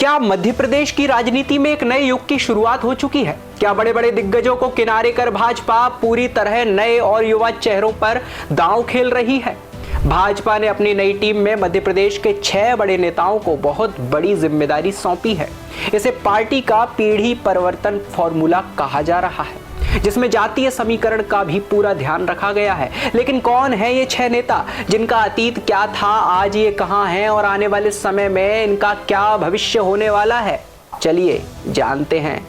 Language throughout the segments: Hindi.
क्या मध्य प्रदेश की राजनीति में एक नए युग की शुरुआत हो चुकी है? क्या बड़े बड़े दिग्गजों को किनारे कर भाजपा पूरी तरह नए और युवा चेहरों पर दांव खेल रही है? भाजपा ने अपनी नई टीम में मध्य प्रदेश के 6 बड़े नेताओं को बहुत बड़ी जिम्मेदारी सौंपी है। इसे पार्टी का पीढ़ी परिवर्तन फॉर्मूला कहा जा रहा है, जिसमें जातीय समीकरण का भी पूरा ध्यान रखा गया है। लेकिन कौन है ये 6 नेता, जिनका अतीत क्या था, आज ये कहां हैं और आने वाले समय में इनका क्या भविष्य होने वाला है? चलिए जानते हैं।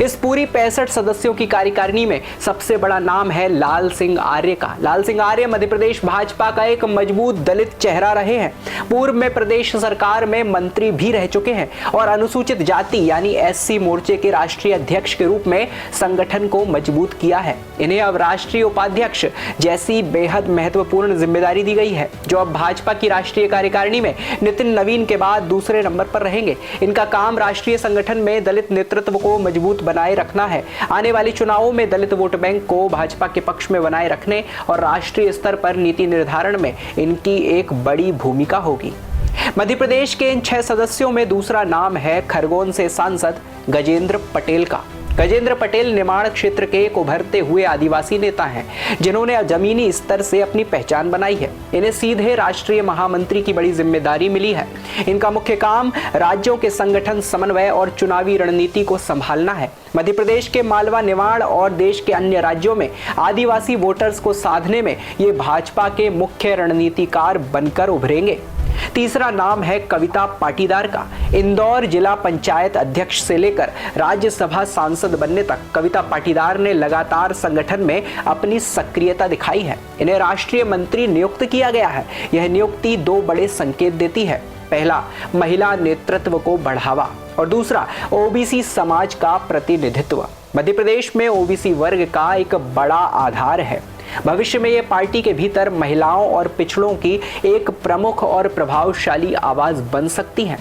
इस पूरी 65 सदस्यों की कार्यकारिणी में सबसे बड़ा नाम है लाल सिंह आर्य का। लाल सिंह आर्य मध्य प्रदेश भाजपा का एक मजबूत दलित चेहरा रहे हैं। पूर्व में प्रदेश सरकार में मंत्री भी रह चुके हैं और अनुसूचित जाति यानी एससी मोर्चे के राष्ट्रीय अध्यक्ष के रूप में संगठन को मजबूत किया है। इन्हें अब राष्ट्रीय उपाध्यक्ष जैसी बेहद महत्वपूर्ण जिम्मेदारी दी गई है, जो अब भाजपा की राष्ट्रीय कार्यकारिणी में नितिन नवीन के बाद दूसरे नंबर पर रहेंगे। इनका काम राष्ट्रीय संगठन में दलित नेतृत्व को मजबूत बनाए रखना है। आने वाले चुनावों में दलित वोट बैंक को भाजपा के पक्ष में बनाए रखने और राष्ट्रीय स्तर पर नीति निर्धारण में इनकी एक बड़ी भूमिका होगी। मध्य प्रदेश के इन 6 सदस्यों में दूसरा नाम है खरगोन से सांसद गजेंद्र पटेल का। गजेंद्र पटेल निमाड़ क्षेत्र के एक उभरते हुए आदिवासी नेता हैं, जिन्होंने जमीनी स्तर से अपनी पहचान बनाई है। इन्हें सीधे राष्ट्रीय महामंत्री की बड़ी जिम्मेदारी मिली है। इनका मुख्य काम राज्यों के संगठन समन्वय और चुनावी रणनीति को संभालना है। मध्य प्रदेश के मालवा, निमाड़ और देश के अन्य राज्यों में आदिवासी वोटर्स को साधने में ये भाजपा के मुख्य रणनीतिकार बनकर उभरेंगे। तीसरा नाम है कविता पाटीदार का। इंदौर जिला पंचायत अध्यक्ष से लेकर राज्यसभा सांसद बनने तक कविता पाटीदार ने लगातार संगठन में अपनी सक्रियता दिखाई है। इन्हें राष्ट्रीय मंत्री नियुक्त किया गया है। यह नियुक्ति 2 बड़े संकेत देती है। पहला, महिला नेतृत्व को बढ़ावा और दूसरा, ओबीसी समाज का प्रतिनिधित्व। मध्य प्रदेश में ओबीसी वर्ग का एक बड़ा आधार है। भविष्य में ये पार्टी के भीतर महिलाओं और पिछड़ों की एक प्रमुख और प्रभावशाली आवाज बन सकती हैं।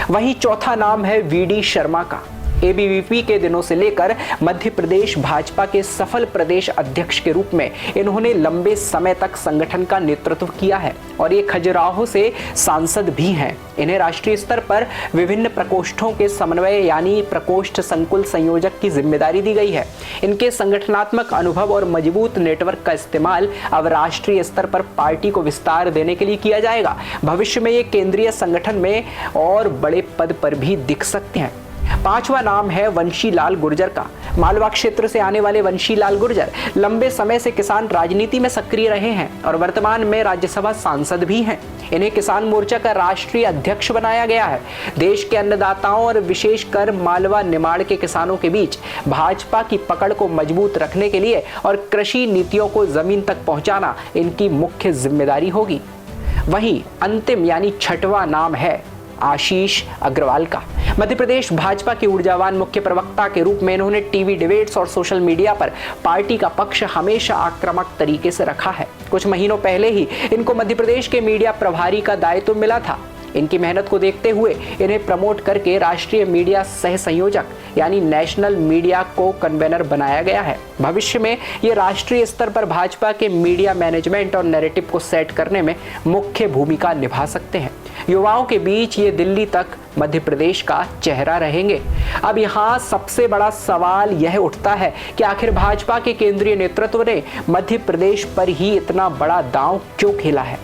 वहीं चौथा नाम है वीडी शर्मा का। एबीवीपी के दिनों से लेकर मध्य प्रदेश भाजपा के सफल प्रदेश अध्यक्ष के रूप में इन्होंने लंबे समय तक संगठन का नेतृत्व किया है और ये खजुराहो से सांसद भी हैं। इन्हें राष्ट्रीय स्तर पर विभिन्न प्रकोष्ठों के समन्वय यानी प्रकोष्ठ संकुल संयोजक की जिम्मेदारी दी गई है। इनके संगठनात्मक अनुभव और मजबूत नेटवर्क का इस्तेमाल अब राष्ट्रीय स्तर पर पार्टी को विस्तार देने के लिए किया जाएगा। भविष्य में ये केंद्रीय संगठन में और बड़े पद पर भी दिख सकते हैं। 5वां नाम है वंशीलाल गुर्जर का। मालवा क्षेत्र से आने वाले वंशीलाल गुर्जर लंबे समय से किसान राजनीति में सक्रिय रहे हैं और वर्तमान में राज्यसभा सांसद भी हैं। इन्हें किसान मोर्चा का राष्ट्रीय अध्यक्ष बनाया गया है। देश के अन्नदाताओं और विशेषकर मालवा निमाड़ के किसानों के बीच भाजपा की पकड़ को मजबूत रखने के लिए और कृषि नीतियों को जमीन तक पहुंचाना इनकी मुख्य जिम्मेदारी होगी। वहीं अंतिम यानी 6वां नाम है आशीष अग्रवाल का। मध्य प्रदेश भाजपा के ऊर्जावान मुख्य प्रवक्ता के रूप में इन्होंने टीवी डिबेट्स और सोशल मीडिया पर पार्टी का पक्ष हमेशा आक्रामक तरीके से रखा है। कुछ महीनों पहले ही इनको मध्य प्रदेश के मीडिया प्रभारी का दायित्व मिला था। इनकी मेहनत को देखते हुए इन्हें प्रमोट करके राष्ट्रीय मीडिया सह संयोजक यानी नेशनल मीडिया को कन्वेनर बनाया गया है। भविष्य में ये राष्ट्रीय स्तर पर भाजपा के मीडिया मैनेजमेंट और नैरेटिव को सेट करने में मुख्य भूमिका निभा सकते हैं। युवाओं के बीच ये दिल्ली तक मध्य प्रदेश का चेहरा रहेंगे। अब यहाँ सबसे बड़ा सवाल यह उठता है कि आखिर भाजपा के केंद्रीय नेतृत्व ने मध्य प्रदेश पर ही इतना बड़ा दांव क्यों खेला है?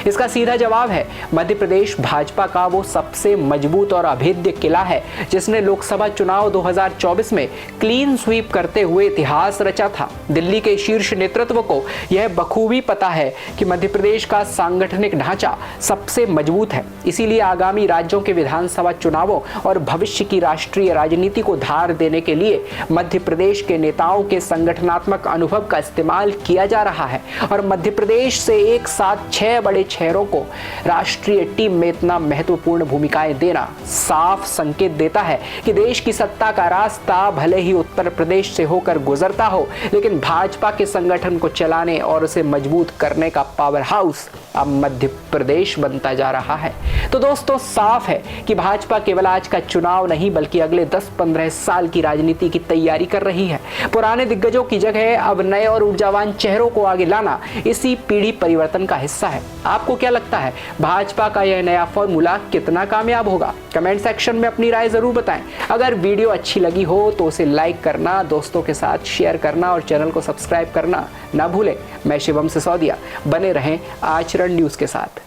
इसका सीधा जवाब है, मध्य प्रदेश भाजपा का वो सबसे मजबूत और अभेद्य किला है जिसने लोकसभा चुनाव 2024 में क्लीन स्वीप करते हुए इतिहास रचा था। दिल्ली के शीर्ष नेतृत्व को यह बखूबी पता है कि मध्य प्रदेश का सांगठनिक ढांचा सबसे मजबूत है। इसीलिए आगामी राज्यों के विधानसभा चुनावों और भविष्य की राष्ट्रीय राजनीति को धार देने के लिए मध्य प्रदेश के नेताओं के संगठनात्मक अनुभव का इस्तेमाल किया जा रहा है और मध्य प्रदेश से एक साथ 6 बड़े चेहरों को राष्ट्रीय टीम में इतना महत्वपूर्ण भूमिकाएं देना साफ संकेत देता है कि देश की सत्ता का रास्ता भले ही उत्तर प्रदेश से होकर गुजरता हो, लेकिन भाजपा के संगठन को चलाने और उसे मजबूत करने का पावर हाउस अब मध्य प्रदेश बनता जा रहा है। तो दोस्तों साफ है कि भाजपा केवल आज का चुनाव नहीं बल्कि अगले 10-15 साल की राजनीति की तैयारी कर रही है। पुराने दिग्गजों की जगह अब नए और ऊर्जावान चेहरों को आगे लाना इसी पीढ़ी परिवर्तन का हिस्सा है। आपको क्या लगता है, भाजपा का यह नया फॉर्मूला कितना कामयाब होगा? कमेंट सेक्शन में अपनी राय जरूर बताएं। अगर वीडियो अच्छी लगी हो तो उसे लाइक करना, दोस्तों के साथ शेयर करना और चैनल को सब्सक्राइब करना ना भूलें। मैं शिवम सिसोदिया, बने रहें आचरण न्यूज के साथ।